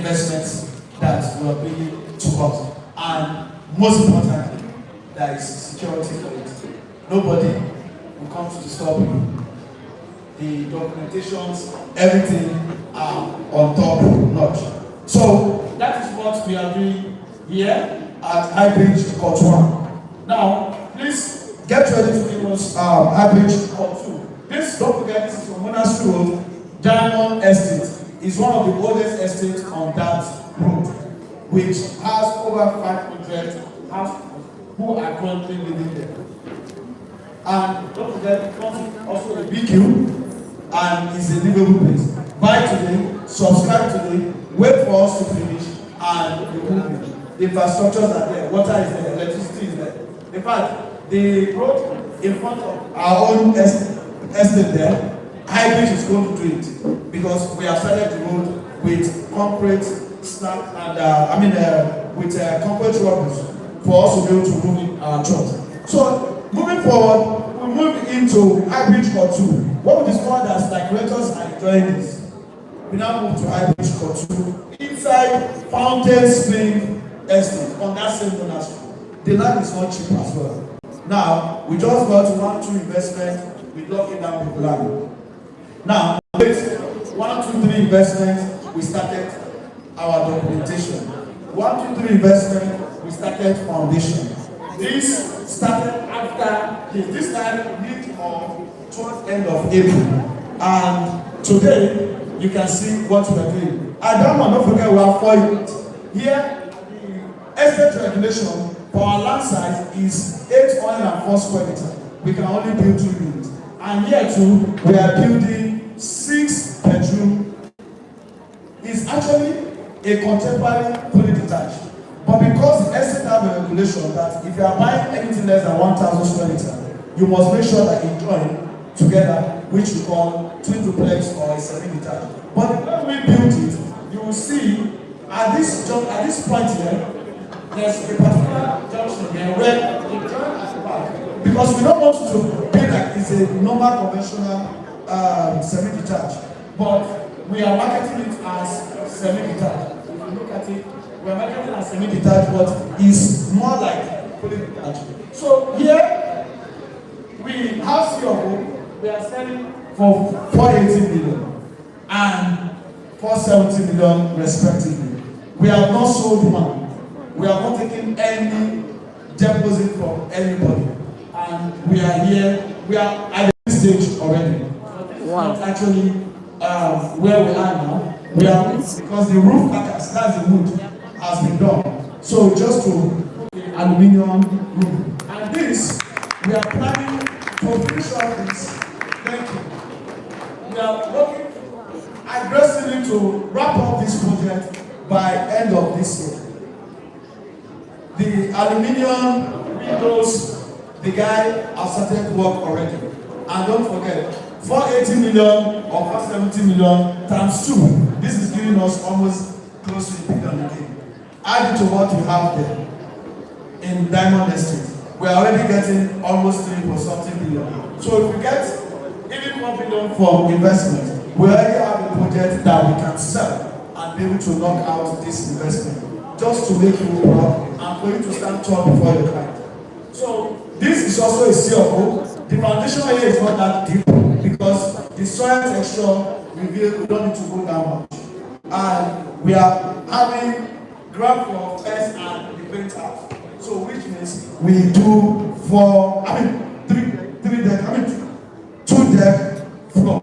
investments that will bring to us. And most importantly, there is security for it. Nobody will come to disturb you. The documentations, everything are on top notch. So that is what we are doing here at High Bridge Court 1. Now, please get ready to give us High Bridge Court 2. This, don't forget, this is from Monastery Road, Diamond Estate. It's one of the oldest estates on that road, which has over 500 households who are currently living there. And don't forget, it comes also a BQ and is a livable place. Buy today, subscribe today, wait for us to finish, and you will be. The infrastructures are there, water is there, electricity is there. In fact, the road in front of our own estate there, High Bridge is going to do it because we have started the road with concrete slab and with concrete rubbles for us to be able to move in our church. So moving forward, we move into High Bridge Court 2. What we discovered as decorators are enjoying this. We now move to High Bridge Court 2 inside Fountain Spring Estate on that same monastery. The land is not cheap as well. Now we just got 1-2 investment, we lock it down with land. Now, with 1-2-3 investment, we started our documentation. 1-2-3 investment, we started foundation. This started after this time mid of towards end of April. And today, you can see what we are doing. I don't forget we have 4 units. Here, the estate regulation for our land size is 804 square meters. We can only build 2 units. And here too, we are building 6 bedroom. It's actually a contemporary fully detached. But because the estate have a regulation that if you are buying anything less than 1,000 square meters, you must make sure that you join together, which we call twin duplex or a semi-detached. But when we build it, you will see at this point here, there's a particular junction here where you join at the back. Because we don't want to be like it's a normal conventional semi-detached. But we are marketing it as semi-detached. If you look at it, we are marketing it as semi-detached, but it's more like fully detached. So here, we have CFO. We are selling for 480 million and 470 million respectively. We have not sold one. We have not taken any deposit from anybody. And we are here, we are at this stage already. Wow. Not actually where we are now. We are, because the roof carcass, that's the wood, has been done. So just to aluminium roof. And this, we are planning to finish off this. Thank you. We are working aggressively to wrap up this project by end of this year. The aluminium windows, the guy has started work already. And don't forget, 480 million or 470 million times 2. This is giving us almost close to $1 billion again. Add it to what we have there in Diamond Estate. We are already getting almost 3.something billion. So if we get even $1 billion for investment, we already have a project that we can sell and be able to knock out this investment, just to make you proud and for you to stand tall before your client. So this is also a CFO. The foundation here is not that deep because the soil texture we don't need to go down much. And we are having ground floor first and the paint house. So which means we do two deck floor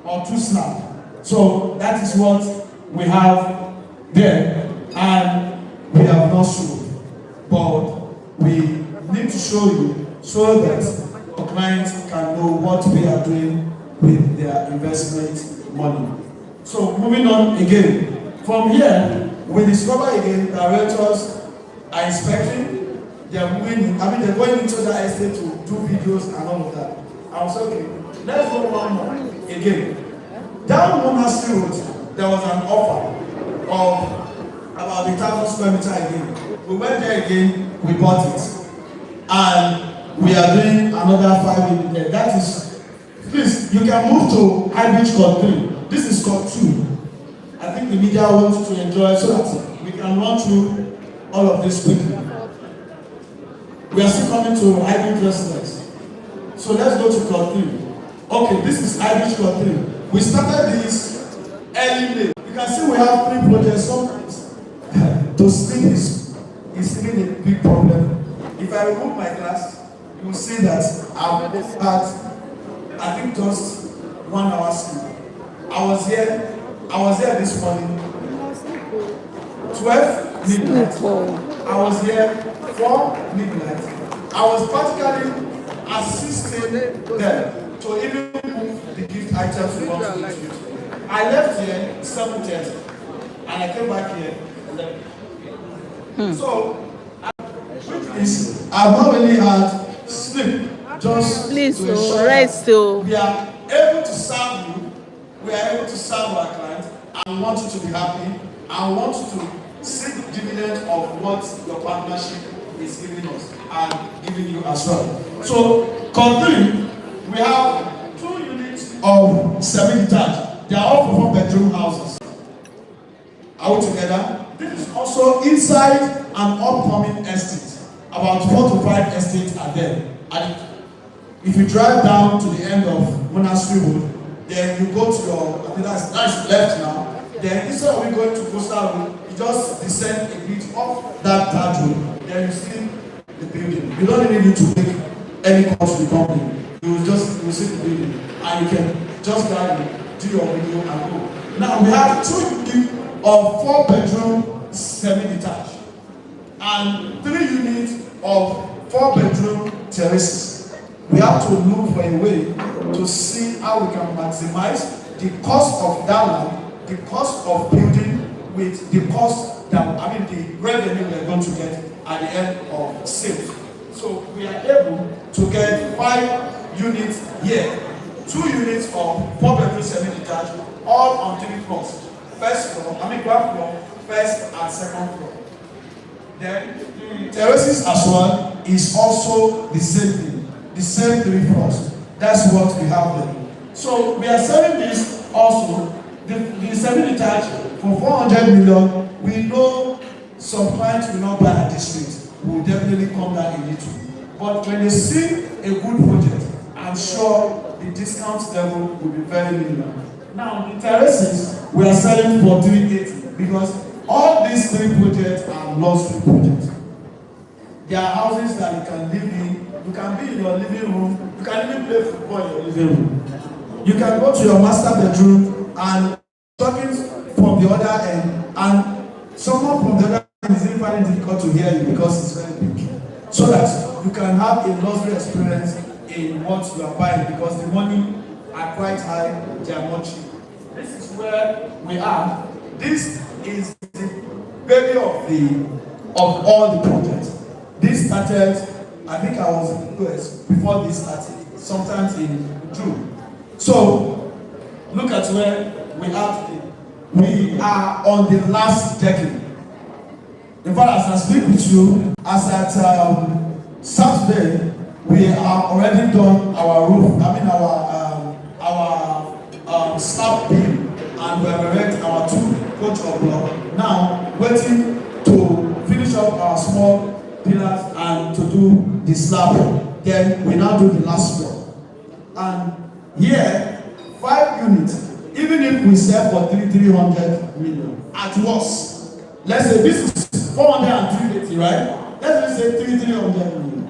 or 2 slab. So that is what we have there, and we have not shown, but we need to show you so that the clients can know what we are doing with their investment money. So moving on again, from here we discover again directors are inspecting, they are moving, they're going into the estate to do videos and all of that. I was okay, let's go one more again. Down Monastery Road, there was an offer of about 1,000 square meters again. We went there again, we bought it. And we are doing another 5 units there. That is, please, you can move to High Bridge Court 3. This is Court 2. I I think the media wants to enjoy so that we can run through all of this quickly. We are still coming to hybrid residence. So let's go to Clause 3. Okay, this is hybrid Clause 3. We started this early May. You can see we have 3 projects. Sometimes to sleep is even a big problem. If I remove my glass, you will see that I've had, I think, just 1 hour sleep. I was here this morning, 12 midnight. I was here 4 midnight. I was practically assisting them to even move the gift items we want to use. I left here 7:30 and I came back here 11. So, which is, I've not really had sleep, just to ensure rest. We are able to serve you, we are able to serve our clients, and want you to be happy, and want you to see the dividend of what your partnership is giving us and giving you as well. So, Clause 3, we have 2 units of semi-detached. They are all for 4-bedroom houses. Are we together? This is also inside an upcoming estate. About 4 to 5 estates are there. And if you drive down to the end of Monastery Road, then you go to your, I think that's left now. Then instead of going to Coastal Road, you just descend a bit off that third road. Then you see the building. You don't really need to make any cost to the company. You will see the building, and you can just drive it, do your video and go. Now we have 2 units of 4-bedroom semi-detached and 3 units of 4-bedroom terraces. We have to look for a way to see how we can maximize the cost of that land, the cost of building with the cost that, the revenue we are going to get at the end of sales. So we are able to get 5 units here, 2 units of 4-bedroom semi-detached, all on 3 floors. Ground floor, first and second floor. Then the terraces as well is also the same thing, the same 3 floors. That's what we have there. So we are selling this also, the semi-detached for 400 million. We know some clients will not buy at this rate. We will definitely come down a little. But when they see a good project, I'm sure the discount level will be very minimal. Now, the terraces, we are selling for 380 because all these 3 projects are luxury projects. They are houses that you can live in. You can be in your living room. You can even play football in your living room. You can go to your master bedroom and talking from the other end, and someone from the other end is even finding difficult to hear you because it's very big. So that you can have a luxury experience in what you are buying because the money are quite high, they are not cheap. This is where we are. This is the baby of all the projects. This started, I think I was in the US before this started, sometimes in June. So look at where we are today. We are on the last decade. In fact, as I speak with you, as at Saturday, we are already done our roof. Our slab beam, and we have erected our 2 coach of block. Now, waiting to finish up our small pillars and to do the slab. Then we now do the last floor. And here, 5 units. Even if we sell for 300 million, at worst, let's say this is 400 and 380, right? Let's just say 300 million.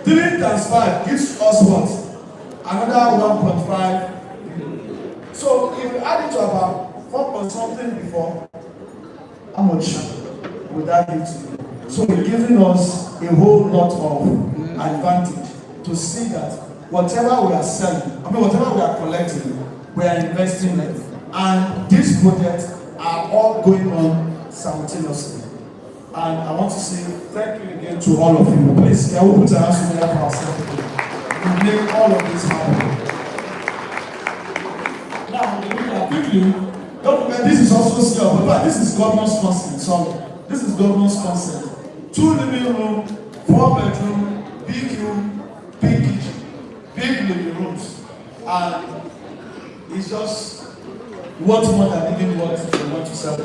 3 times 5 gives us what? Another 1.5 million. So if you add it to about 4 point something before, how much would that give to you? So we're giving us a whole lot of advantage to see that whatever we are selling, whatever we are collecting, we are investing in it. And these projects are all going on simultaneously. And I want to say thank you again to all of you. Please, can we put our hands together for ourselves? We make all of this happen. Now, quickly, don't forget, this is also still, but this is governor's consent. Sorry. This is governor's consent. 2 living room, 4-bedroom, big room, big kitchen, big living rooms. And it's just what more than even what they want to sell.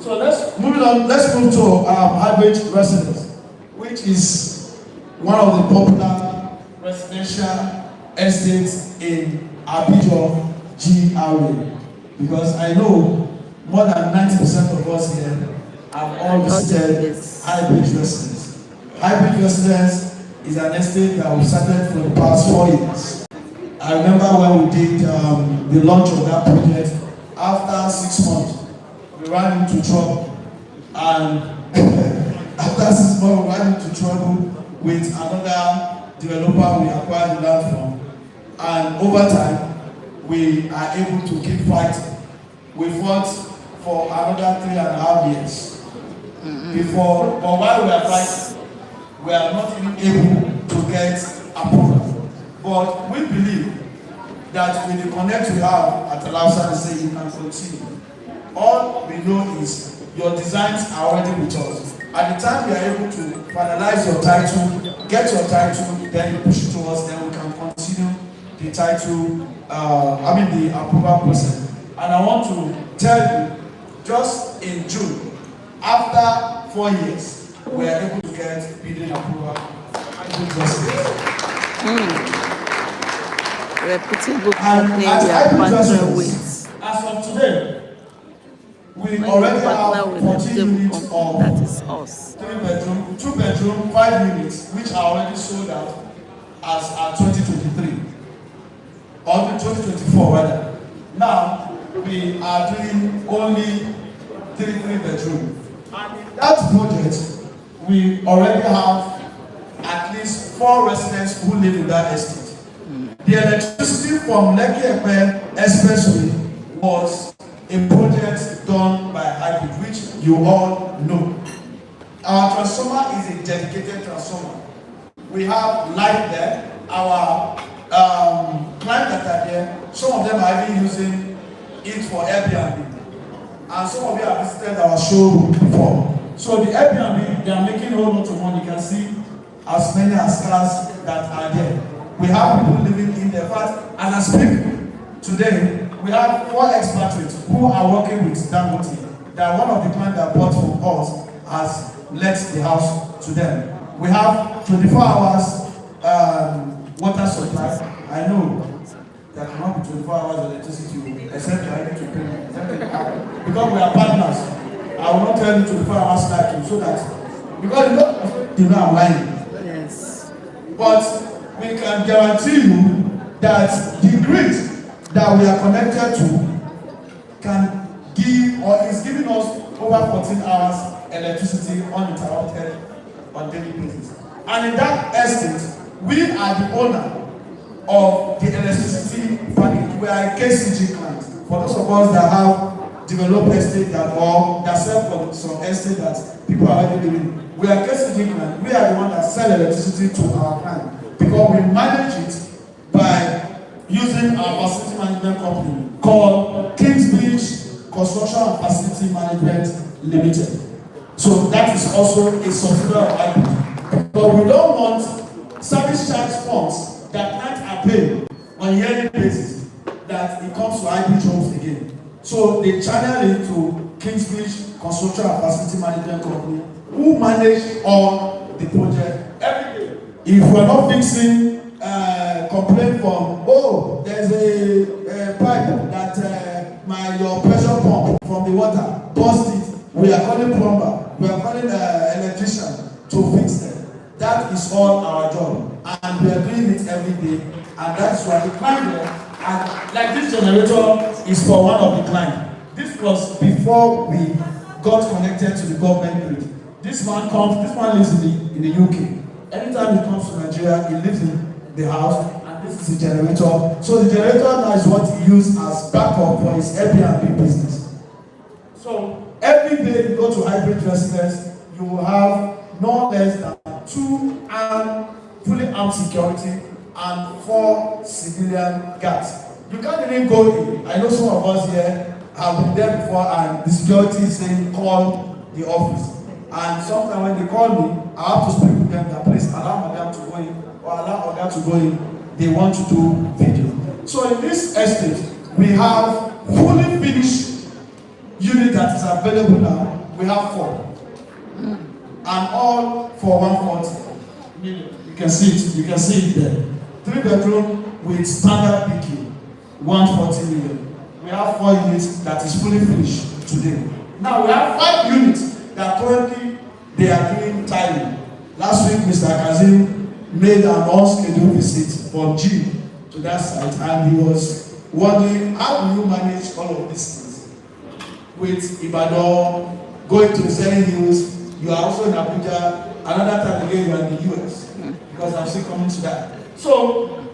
So let's move to hybrid residence, which is one of the popular residential estates in Abidjan GRA. Because I know more than 90% of us here have all visited hybrid residence. Hybrid residence is an estate that we started for the past 4 years. I remember when we did the launch of that project. After 6 months, we ran into trouble, and after 6 months, we ran into trouble with another developer we acquired the land from, and over time, we are able to keep fighting. We fought for another 3.5 years before, but while we are fighting, we are not even able to get approval. But we believe that with the connect we have at Alausa, they say you can continue. All we know is your designs are already with us. At the time we are able to finalize your title, get your title, then you push it to us, then we can continue the title, the approval process. And I want to tell you, just in June, after 4 years, we are able to get bidding approval. Reputable company we are partnering with. As of today, we already have 14 units of that is us. 3-bedroom, 2-bedroom, 5 units, which are already sold out as at 2023 or 2024 rather. Now we are doing only 3-bedroom. And in that project, we already have at least 4 residents who live in that estate. The electricity from Lekki-Epe Expressway was a project done by Hybrid, which you all know. Our transformer is a dedicated transformer. We have light there. Our clients that are there, some of them are even using it for Airbnb. And some of you have visited our showroom before. So the Airbnb, they are making a whole lot of money. You can see as many as cars that are there. We have people living in the fact, as I speak today, we have 4 expatriates who are working with Dangote. That one of the clients that bought from us has let the house to them. We have 24 hours water supply. I know there cannot be 24 hours of electricity except you are able to pay. Because we are partners, I will not tell you 24 hours like you so that, because you know I'm lying. Yes. But we can guarantee you that the grid that we are connected to can give or is giving us over 14 hours electricity uninterrupted on daily basis. And in that estate, we are the owner of the electricity package. We are a KCG client. For those of us that have developed estate that or that sell for some estate that people are already living, we are KCG client. We are the one that sell electricity to our client. Because we manage it by using our facility management company called Kingsbridge Construction and Facility Management Limited. So that is also a subsidiary of Hybrid. But we don't want service charge funds that clients are paying on a yearly basis that it comes to Hybrid Homes again. So they channel it to Kingsbridge Construction and Facility Management Company who manage all the project every day. If we are not fixing complaint from, oh, there's a pipe that your pressure pump from the water burst it, we are calling plumber, we are calling electrician to fix them. That is all our job, and we are doing it every day, and that's why the client there, and like this generator is for one of the clients. This was before we got connected to the government grid. This man lives in the UK. Anytime he comes to Nigeria, he lives in the house, and this is a generator. So the generator now is what he uses as backup for his Airbnb business. So every day you go to Hybrid residence, you will have no less than 2 fully armed security and 4 civilian guards. You can't even go in. I know some of us here have been there before, and the security is saying call the office. And sometimes when they call me, I have to speak with them that please allow madam to go in or allow oga to go in. They want to do video. So in this estate, we have fully finished unit that is available now, we have 4. And all for 140 million. You can see it. You can see it there. 3-bedroom with standard PQ, 140 million. We have 4 units that is fully finished today. Now we have 5 units that currently they are doing tiling. Last week, Mr. Kazim made an unscheduled visit from June to that site, and he was wondering how do you manage all of these things with Ibadan, going to the Zen Hills. You are also in Abuja. Another time again, you are in the US, because I'm still coming to that. So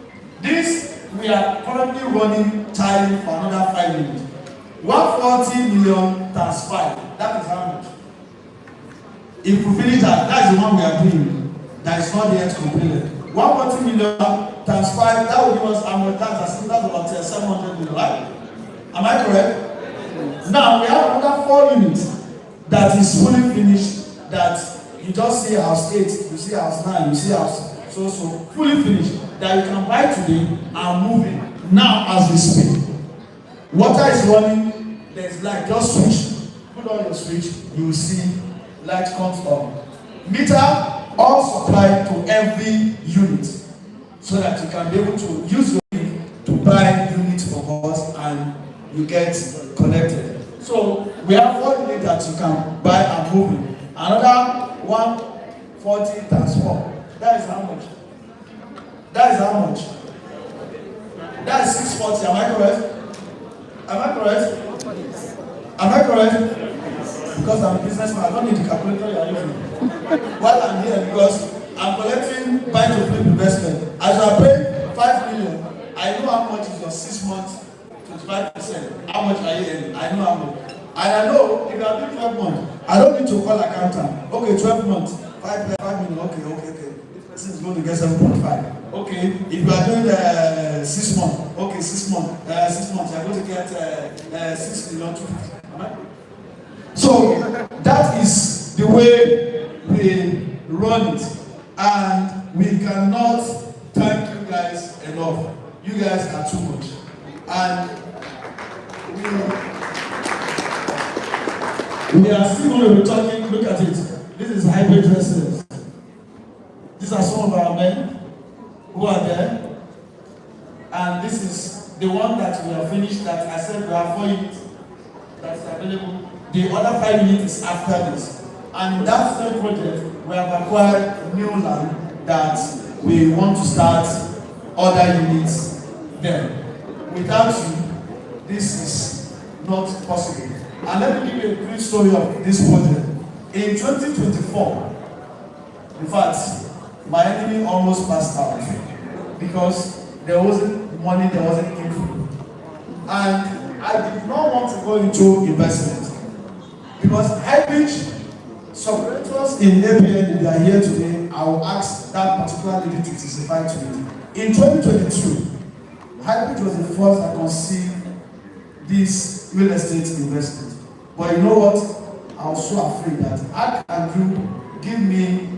this, we are currently running tiling for another 5 units. 140 million times 5. That is how much? If we finish that, that is the one we are doing. That is not yet completed. 140 million times 5, that will give us how much? That's about 700 million, right? Am I correct? Now we have another 4 units that is fully finished, that you just see house 8, you see house 9, you see house so fully finished, that you can buy today and move in now as we speak. Water is running, there's light, just switch, put on your switch, you will see light comes on. Meter all supplied to every unit, so that you can be able to use your money to buy units from us and you get connected. So we have 4 units that you can buy and move in. Another 140 times 4. That is how much? That is how much? That is 640. Am I correct? Am I correct? Am I correct? Because I'm a businessman, I don't need the calculator you are using. While I'm here, because I'm collecting buy to flip investment. As I pay 5 million, I know how much is your 6 months, 25%. How much are you earning? I know how much. And I know if you are doing 12 months, I don't need to call accountant. Okay, 12 months, 5 million. Okay. This person is going to get 7.5. Okay, if you are doing 6 months, okay, 6 months, 6 months, you are going to get 6 million, 250. Right? So that is the way we run it, and we cannot thank you guys enough. You guys are too much, and we are still going to be talking. Look at it. This is hybrid residence. These are some of our men who are there, and this is the one that we have finished. That I said we have 4 units that is available. The other 5 units is after this. And in that third project, we have acquired new land that we want to start other units there. Without you, this is not possible. And let me give you a quick story of this project. In 2024, in fact, my enemy almost passed out because there wasn't money, there wasn't info. And I did not want to go into investment. Because Highbridge subscribers in APN, if they are here today, I will ask that particular lady to testify to it. In 2022, Highbridge was the first that conceived this real estate investment. But you know what? I was so afraid that how can you give me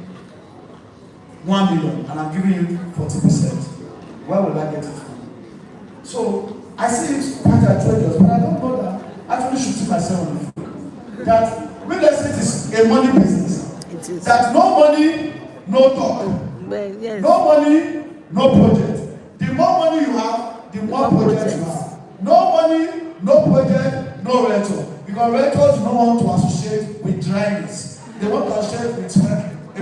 1 million and I'm giving you 40%? Where will I get it from? So I see it quite outrageous, but I don't know that actually shooting myself on the foot. That real estate is a money business. It is. That no money, no talk. Yes. No money, no project. The more money you have, the more projects you have. No money, no project, no rental. Because rentals do not want to associate with dryness. They want to associate with a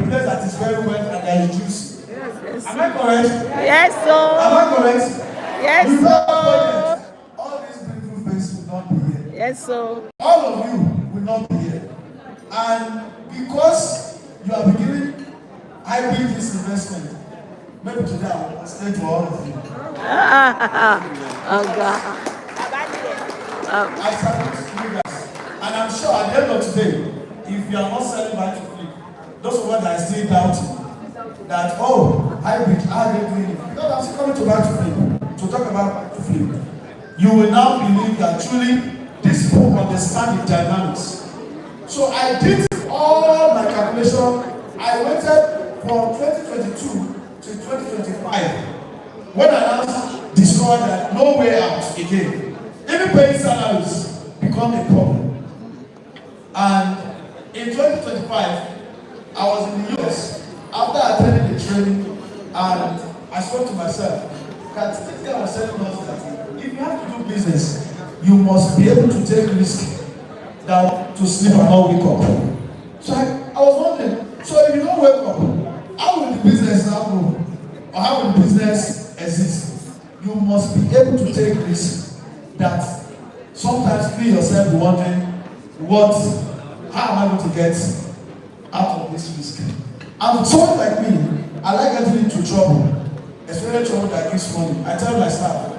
place that is very wet and that is juicy. Yes. Am I correct? Yes, sir. Am I correct? Yes, sir. All these beautiful faces will not be here. Yes, sir. All of you will not be here. And because you are beginning, I build this investment. Maybe today I will explain to all of you. Oh, God. I salute you guys. And I'm sure at the end of today, if you are not selling back to flip, those of us that are still doubting that, oh, hybrid, how are they doing it? Because I'm still coming to back to flip, to talk about back to flip. You will now believe that truly this book understands the dynamics. So I did all my calculation. I waited from 2022 to 2025 when I now discovered that no way out again. Even even paying salaries become a problem. And in 2025, I was in the US after attending the training, and I spoke to myself that this guy was telling us that if you have to do business, you must be able to take risk down to sleep and not wake up. So I was wondering, so if you don't wake up, how will the business now grow? Or how will the business exist? You must be able to take risks that sometimes you yourself be wondering, how am I going to get out of this risk? And someone like me, I like getting into trouble, especially trouble that gives money. I tell my staff,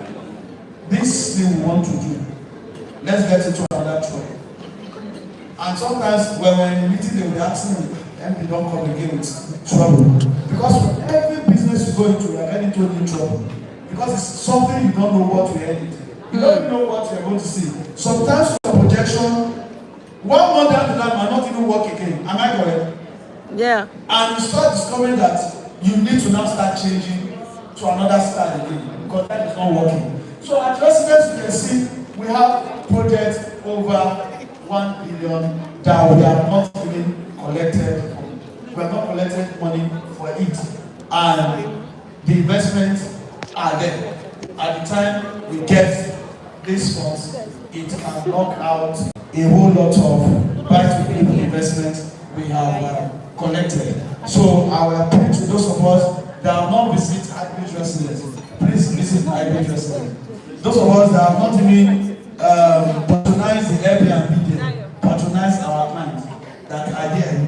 this thing we want to do, let's get into another trouble. And sometimes when we're in a meeting, they will be asking me, MP don't come again with trouble. Because for every business you go into, you are getting into new trouble. Because it's something you don't know what to end. You don't even know what you're going to see. Sometimes your projection, 1 month after that might not even work again. Am I correct? Yeah. And you start discovering that you need to now start changing to another style again because that is not working. So at Residence, you can see we have projects over 1 billion that we have not even collected. We have not collected money for it, and the investments are there. At the time we get these funds, it can knock out a whole lot of buy-to-people investments we have collected. So our appeal to those of us that have not visited Hybrid Residence, please visit Hybrid Residence. Those of us that have not even patronized the Airbnb, patronize our clients that are here.